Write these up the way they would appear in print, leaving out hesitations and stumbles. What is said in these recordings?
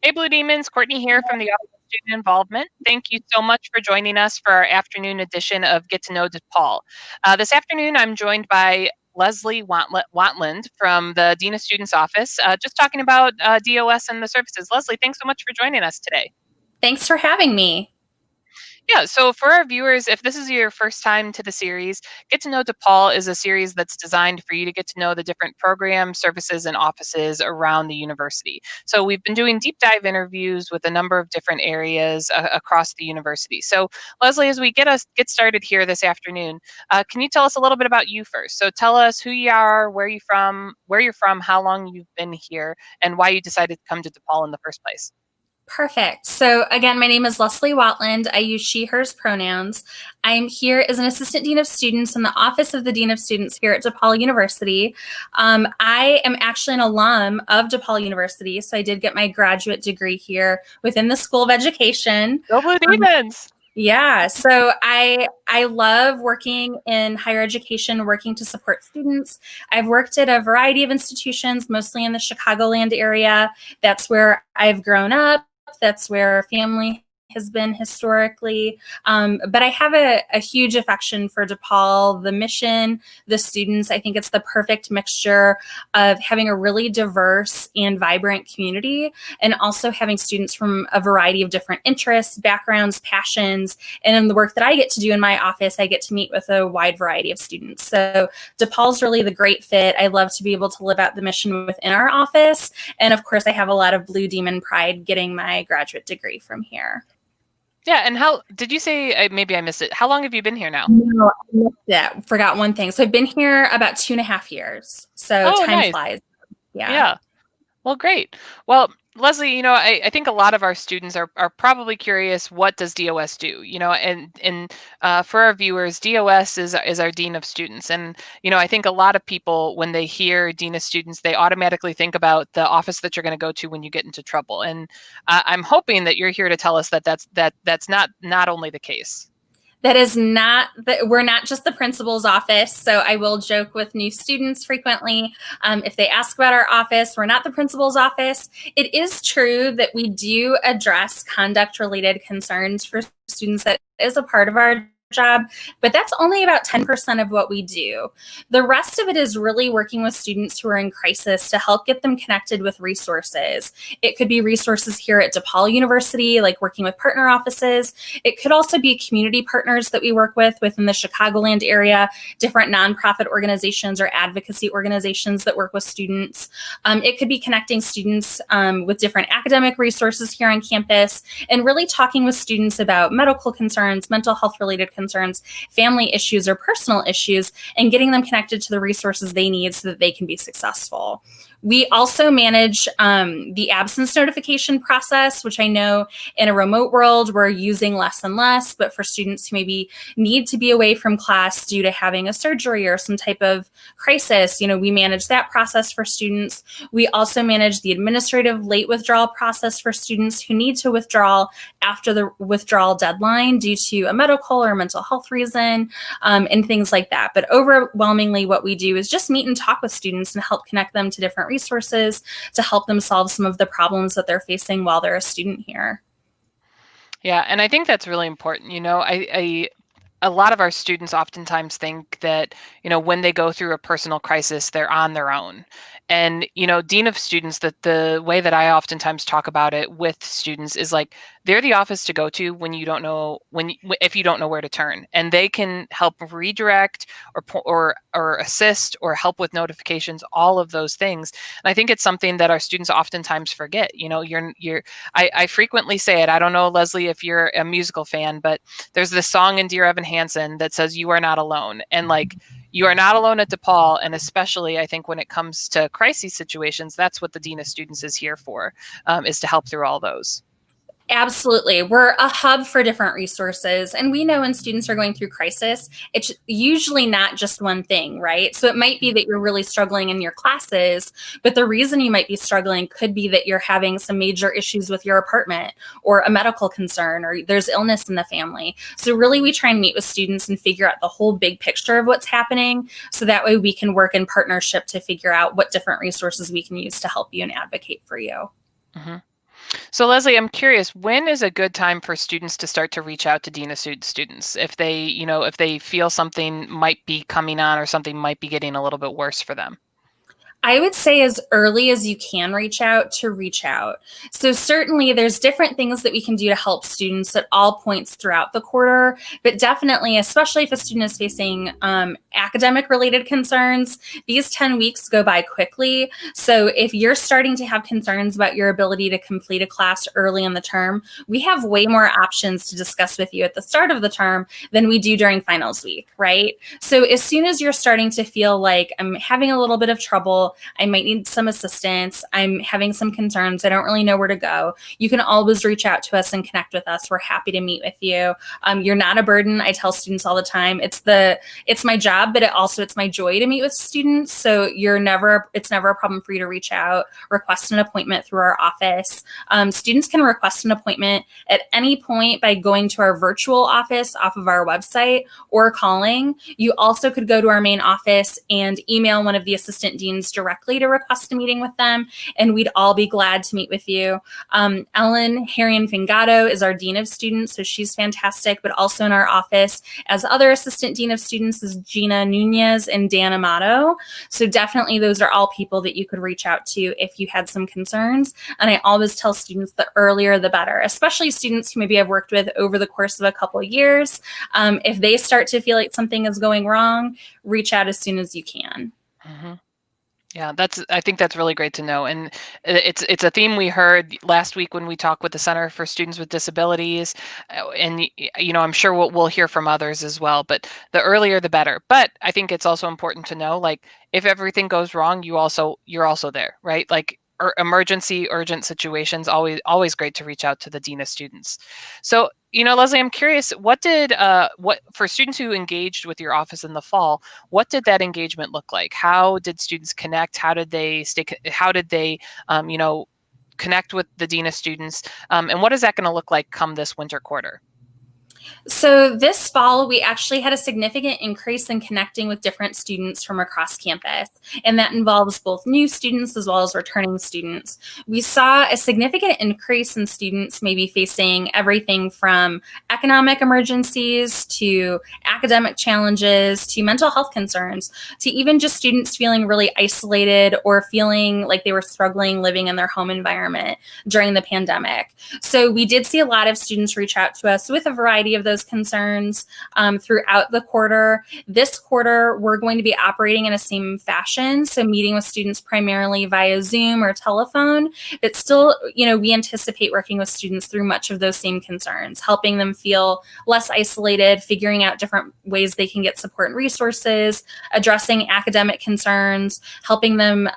Hey, Blue Demons, Courtney here from the Office of Student Involvement. Thank you so much for joining us for our afternoon edition of Get to Know DePaul. This afternoon, I'm joined by Leslie Watland from the Dean of Students Office, just talking about DOS and the services. Leslie, thanks so much for joining us today. Thanks for having me. Yeah, so for our viewers, if this is your first time to the series, Get to Know DePaul is a series that's designed for you to get to know the different programs, services, and offices around the university. So we've been doing deep dive interviews with a number of different areas across the university. So Leslie, as we get started here this afternoon, can you tell us a little bit about you first? So tell us who you are, where you're from, how long you've been here, and why you decided to come to DePaul in the first place. Perfect. So again, my name is Leslie Watland. I use she, hers pronouns. I'm here as an assistant dean of students in the office of the dean of students here at DePaul University. I am actually an alum of DePaul University, so I did get my graduate degree here within the School of Education. Go Blue Demons! Yeah, so I love working in higher education, working to support students. I've worked at a variety of institutions, mostly in the Chicagoland area. That's where I've grown up. That's where family has been historically. But I have a huge affection for DePaul, the mission, the students. I think it's the perfect mixture of having a really diverse and vibrant community and also having students from a variety of different interests, backgrounds, passions. And in the work that I get to do in my office, I get to meet with a wide variety of students. So DePaul's really the great fit. I love to be able to live out the mission within our office. And of course, I have a lot of Blue Demon pride getting my graduate degree from here. Yeah, and how did you say, maybe I missed it, how long have you been here now? No, I missed it. Forgot one thing. So I've been here about 2.5 years. So Oh, time nice. flies. Yeah. Yeah. Well, great. Well, Leslie, I think a lot of our students are probably curious, what does DOS do? And for our viewers, DOS is our Dean of Students. And, I think a lot of people, when they hear Dean of Students, they automatically think about the office that you're going to go to when you get into trouble. And I'm hoping that you're here to tell us that that's not only the case. That is not that we're not just the principal's office. So I will joke with new students frequently. If they ask about our office, we're not the principal's office. It is true that we do address conduct related concerns for students. That is a part of our job, but that's only about 10% of what we do. The rest of it is really working with students who are in crisis to help get them connected with resources. It could be resources here at DePaul University, like working with partner offices. It could also be community partners that we work with within the Chicagoland area, different nonprofit organizations or advocacy organizations that work with students. It could be connecting students with different academic resources here on campus and really talking with students about medical concerns, mental health related concerns, family issues, or personal issues, and getting them connected to the resources they need so that they can be successful. We also manage the absence notification process, which I know in a remote world we're using less and less, but for students who maybe need to be away from class due to having a surgery or some type of crisis, we manage that process for students. We also manage the administrative late withdrawal process for students who need to withdraw after the withdrawal deadline due to a medical or mental health reason, and things like that. But overwhelmingly, what we do is just meet and talk with students and help connect them to different resources to help them solve some of the problems that they're facing while they're a student here. Yeah, and I think that's really important. A lot of our students oftentimes think that, when they go through a personal crisis, they're on their own. And, Dean of Students, that the way that I oftentimes talk about it with students is like, they're the office to go to when you don't know, if you don't know where to turn, and they can help redirect or assist or help with notifications, all of those things. And I think it's something that our students oftentimes forget. I frequently say it. I don't know, Leslie, if you're a musical fan, but there's this song in Dear Evan Hansen that says, "You are not alone." And like, you are not alone at DePaul. And especially, I think when it comes to crisis situations, that's what the Dean of Students is here for, is to help through all those. Absolutely. We're a hub for different resources. And we know when students are going through crisis, it's usually not just one thing, right? So it might be that you're really struggling in your classes, but the reason you might be struggling could be that you're having some major issues with your apartment or a medical concern or there's illness in the family. So really, we try and meet with students and figure out the whole big picture of what's happening. So that way we can work in partnership to figure out what different resources we can use to help you and advocate for you. Mm-hmm. So Leslie, I'm curious, when is a good time for students to start to reach out to Dina students if they, if they feel something might be coming on or something might be getting a little bit worse for them? I would say as early as you can reach out to reach out. So certainly there's different things that we can do to help students at all points throughout the quarter, but definitely, especially if a student is facing academic related concerns, these 10 weeks go by quickly. So if you're starting to have concerns about your ability to complete a class early in the term, we have way more options to discuss with you at the start of the term than we do during finals week, right? So as soon as you're starting to feel like I'm having a little bit of trouble, I might need some assistance, I'm having some concerns, I don't really know where to go, you can always reach out to us and connect with us. We're happy to meet with you. You're not a burden. I tell students all the time, it's my job, but it's my joy to meet with students. So it's never a problem for you to reach out, request an appointment through our office. Students can request an appointment at any point by going to our virtual office off of our website or calling. You also could go to our main office and email one of the assistant deans directly to request a meeting with them, and we'd all be glad to meet with you. Ellen Harian Fingato is our Dean of Students, so she's fantastic, but also in our office as other Assistant Dean of Students is Gina Nunez and Dan Amato. So definitely those are all people that you could reach out to if you had some concerns. And I always tell students the earlier the better, especially students who maybe I've worked with over the course of a couple of years. If they start to feel like something is going wrong, reach out as soon as you can. Mhm. Yeah, I think that's really great to know. And it's a theme we heard last week when we talked with the Center for Students with Disabilities. And I'm sure we'll hear from others as well, but the earlier the better. But I think it's also important to know, like, if everything goes wrong, you're also there, right? Like, emergency urgent situations, always great to reach out to the Dean of Students. So, Leslie, I'm curious, what for students who engaged with your office in the fall, what did that engagement look like? How did students connect? How did they connect with the Dean of Students? And what is that going to look like come this winter quarter? So this fall, we actually had a significant increase in connecting with different students from across campus, and that involves both new students as well as returning students. We saw a significant increase in students maybe facing everything from economic emergencies to academic challenges to mental health concerns to even just students feeling really isolated or feeling like they were struggling living in their home environment during the pandemic. So we did see a lot of students reach out to us with a variety of those concerns throughout the quarter. This quarter, we're going to be operating in a same fashion, so meeting with students primarily via Zoom or telephone, but still, we anticipate working with students through much of those same concerns, helping them feel less isolated, figuring out different ways they can get support and resources, addressing academic concerns, helping them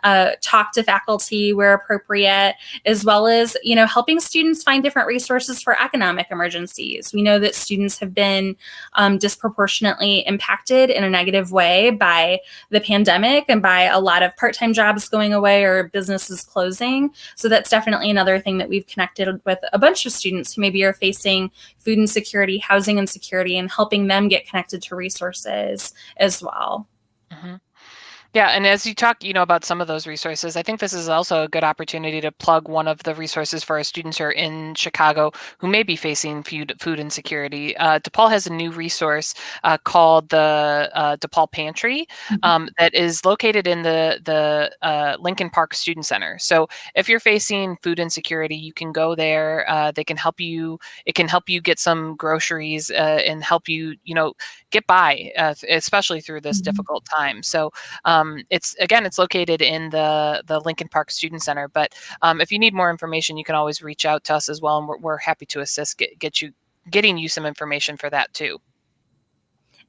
talk to faculty where appropriate, as well as, helping students find different resources for economic emergencies. We know that students have been disproportionately impacted in a negative way by the pandemic and by a lot of part-time jobs going away or businesses closing. So that's definitely another thing that we've connected with a bunch of students who maybe are facing food insecurity, housing insecurity, and helping them get connected to resources as well. Mhm. Yeah, and as you talk, about some of those resources, I think this is also a good opportunity to plug one of the resources for our students who are in Chicago who may be facing food insecurity. DePaul has a new resource called the Depaul Pantry that is located in the Lincoln Park Student Center. So if you're facing food insecurity, you can go there. They can help you. It can help you get some groceries and help you, get by, especially through this Mhm. difficult time. So it's located in the Lincoln Park Student Center. But if you need more information, you can always reach out to us as well, and we're happy to assist getting you some information for that too.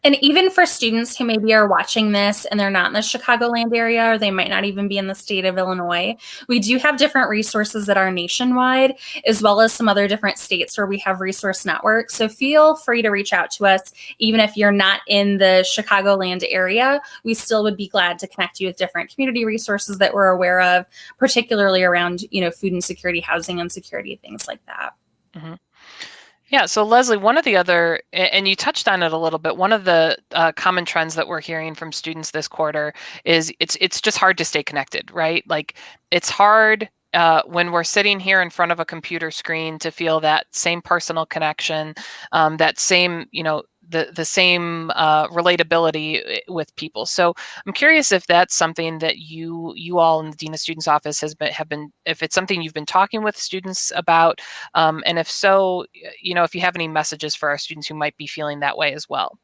And even for students who maybe are watching this and they're not in the Chicagoland area, or they might not even be in the state of Illinois, we do have different resources that are nationwide, as well as some other different states where we have resource networks. So feel free to reach out to us, even if you're not in the Chicagoland area. We still would be glad to connect you with different community resources that we're aware of, particularly around, food insecurity, housing insecurity, things like that. hmm Yeah, so Leslie, one of the other, and you touched on it a little bit, one of the common trends that we're hearing from students this quarter is it's just hard to stay connected, right? Like, it's hard when we're sitting here in front of a computer screen to feel that same personal connection, that same, the same relatability with people. So I'm curious if that's something that you all in the Dean of Students office have been, if it's something you've been talking with students about, and if so, if you have any messages for our students who might be feeling that way as well.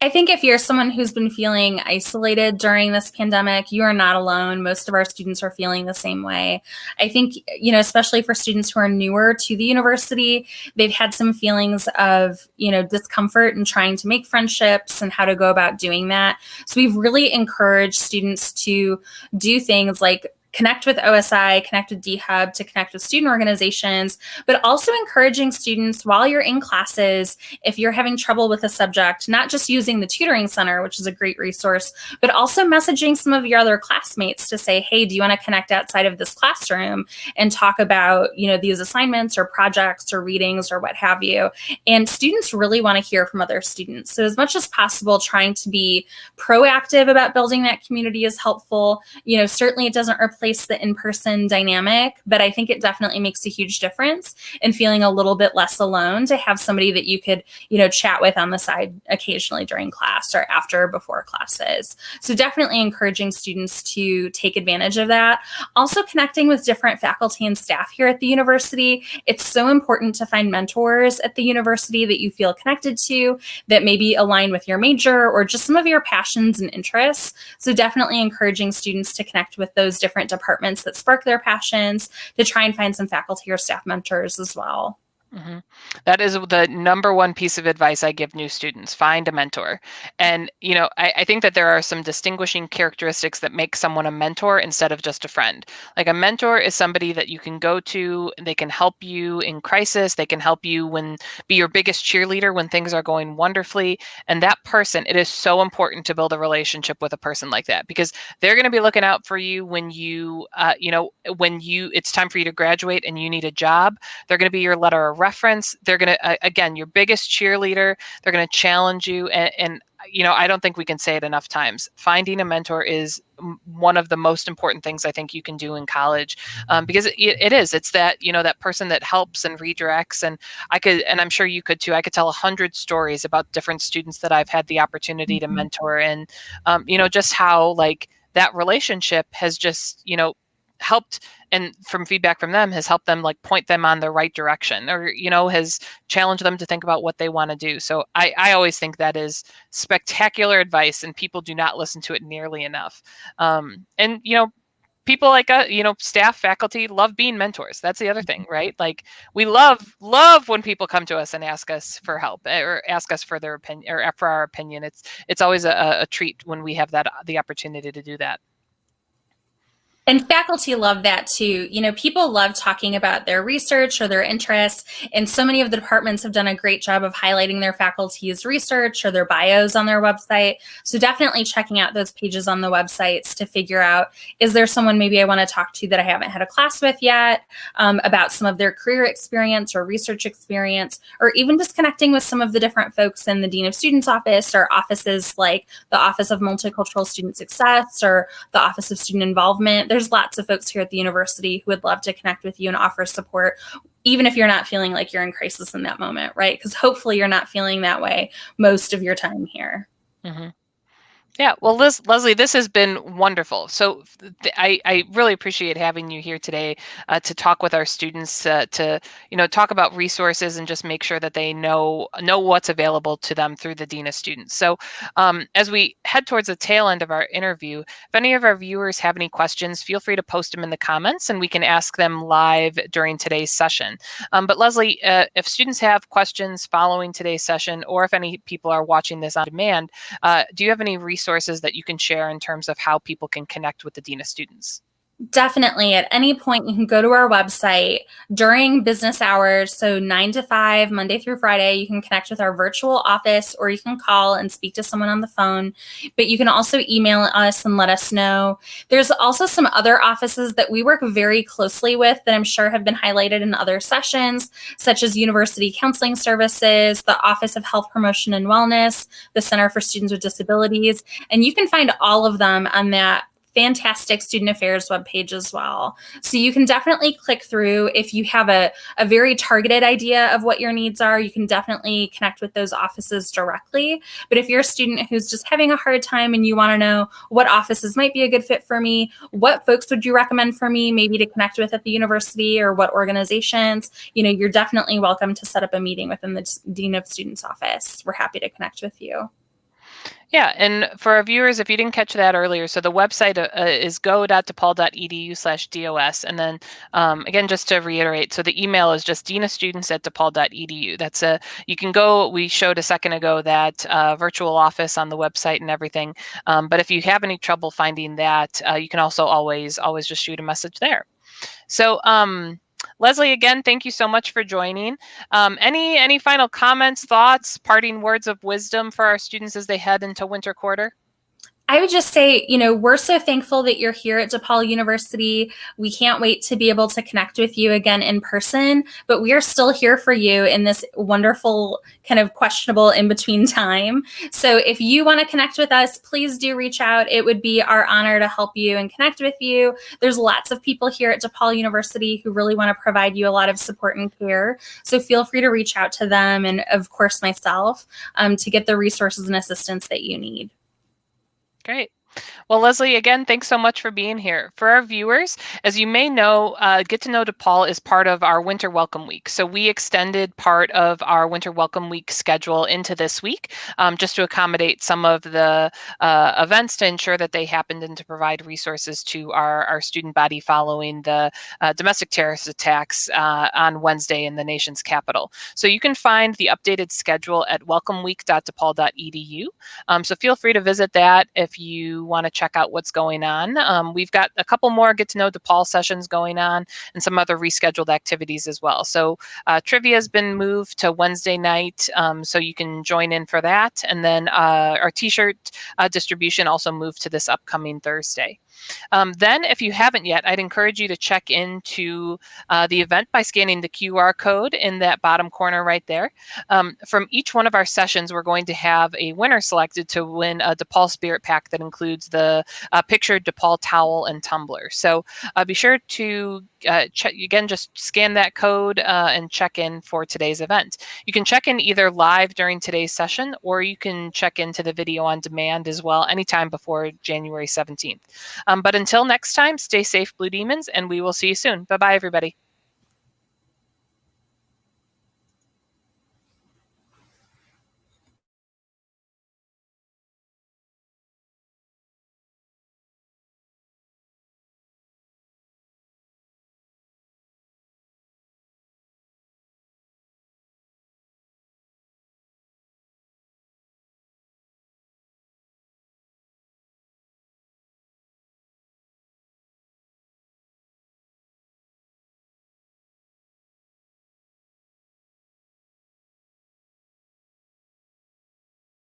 I think if you're someone who's been feeling isolated during this pandemic, you are not alone. Most of our students are feeling the same way. I think, especially for students who are newer to the university, they've had some feelings of, discomfort in trying to make friendships and how to go about doing that. So we've really encouraged students to do things like connect with OSI, connect with DHub, to connect with student organizations, but also encouraging students while you're in classes, if you're having trouble with a subject, not just using the tutoring center, which is a great resource, but also messaging some of your other classmates to say, hey, do you want to connect outside of this classroom and talk about, these assignments or projects or readings or what have you? And students really want to hear from other students. So as much as possible, trying to be proactive about building that community is helpful. Certainly it doesn't replace the in-person dynamic, but I think it definitely makes a huge difference in feeling a little bit less alone to have somebody that you could, chat with on the side occasionally during class or after or before classes. So definitely encouraging students to take advantage of that. Also connecting with different faculty and staff here at the university. It's so important to find mentors at the university that you feel connected to, that maybe align with your major or just some of your passions and interests. So definitely encouraging students to connect with those different departments that spark their passions, to try and find some faculty or staff mentors as well. Mm-hmm. That is the number one piece of advice I give new students: find a mentor. And, I think that there are some distinguishing characteristics that make someone a mentor instead of just a friend. Like, a mentor is somebody that you can go to, they can help you in crisis, they can help you be your biggest cheerleader when things are going wonderfully. And that person, it is so important to build a relationship with a person like that, because they're going to be looking out for you when it's time for you to graduate and you need a job. They're going to be your letter of reference. They're going to, again, your biggest cheerleader. They're going to challenge you. And I don't think we can say it enough times. Finding a mentor is one of the most important things I think you can do in college, because it is. It's that, that person that helps and redirects. And and I'm sure you could too. I could tell 100 stories about different students that I've had the opportunity to mentor, and, just how, like, that relationship has just, helped, and from feedback from them, has helped them, like, point them on the right direction, or, has challenged them to think about what they want to do. So I always think that is spectacular advice, and people do not listen to it nearly enough. And, people like, staff, faculty love being mentors. That's the other thing, right? Like, we love when people come to us and ask us for help, or ask us for their opinion, or for our opinion. It's always a treat when we have the opportunity to do that. And faculty love that too. People love talking about their research or their interests, and so many of the departments have done a great job of highlighting their faculty's research or their bios on their website. So definitely checking out those pages on the websites to figure out, is there someone maybe I want to talk to that I haven't had a class with yet, about some of their career experience or research experience, or even just connecting with some of the different folks in the Dean of Students office, or offices like the Office of Multicultural Student Success or the Office of Student Involvement. There's lots of folks here at the university who would love to connect with you and offer support, even if you're not feeling like you're in crisis in that moment, right? Because hopefully you're not feeling that way most of your time here. Mm-hmm. Yeah, well, Leslie, this has been wonderful. So I really appreciate having you here today, to talk with our students, to talk about resources and just make sure that they know what's available to them through the Dean of Students. So as we head towards the tail end of our interview, if any of our viewers have any questions, feel free to post them in the comments, and we can ask them live during today's session. But Leslie, if students have questions following today's session, or if any people are watching this on demand, do you have any resources that you can share in terms of how people can connect with the Dean of Students? Definitely. At any point, you can go to our website during business hours. So 9 to 5, Monday through Friday, you can connect with our virtual office, or you can call and speak to someone on the phone. But you can also email us and let us know. There's also some other offices that we work very closely with that I'm sure have been highlighted in other sessions, such as University Counseling Services, the Office of Health Promotion and Wellness, the Center for Students with Disabilities. And you can find all of them on that fantastic student affairs webpage as well. So you can definitely click through. If you have a very targeted idea of what your needs are, you can definitely connect with those offices directly. But if you're a student who's just having a hard time and you want to know what offices might be a good fit for me, what folks would you recommend for me maybe to connect with at the university, or what organizations, you're definitely welcome to set up a meeting within the Dean of Students office. We're happy to connect with you. Yeah, and for our viewers, if you didn't catch that earlier, so the website is go.depaul.edu/DOS. And then again, just to reiterate, so the email is just deanofstudents@depaul.edu. You can go, we showed a second ago that virtual office on the website and everything. But if you have any trouble finding that, you can also always just shoot a message there. So Leslie, again, thank you so much for joining. Any final comments, thoughts, parting words of wisdom for our students as they head into winter quarter? I would just say, we're so thankful that you're here at DePaul University. We can't wait to be able to connect with you again in person, but we are still here for you in this wonderful, kind of questionable in between time. So if you want to connect with us, please do reach out. It would be our honor to help you and connect with you. There's lots of people here at DePaul University who really want to provide you a lot of support and care. So feel free to reach out to them, and of course myself, to get the resources and assistance that you need. Great. Well, Leslie, again, thanks so much for being here. For our viewers, as you may know, Get to Know DePaul is part of our Winter Welcome Week. So we extended part of our Winter Welcome Week schedule into this week, just to accommodate some of the events, to ensure that they happened, and to provide resources to our student body following the domestic terrorist attacks on Wednesday in the nation's capital. So you can find the updated schedule at welcomeweek.depaul.edu. So feel free to visit that if you want to check out what's going on. We've got a couple more Get to Know DePaul sessions going on, and some other rescheduled activities as well. So trivia has been moved to Wednesday night, so you can join in for that. And then our t-shirt distribution also moved to this upcoming Thursday. Then, if you haven't yet, I'd encourage you to check into the event by scanning the QR code in that bottom corner right there. From each one of our sessions, we're going to have a winner selected to win a DePaul Spirit Pack that includes the pictured DePaul towel and tumbler. So be sure to check, again, just scan that code and check in for today's event. You can check in either live during today's session, or you can check into the video on demand as well anytime before January 17th. But until next time, stay safe, Blue Demons, and we will see you soon. Bye-bye, everybody.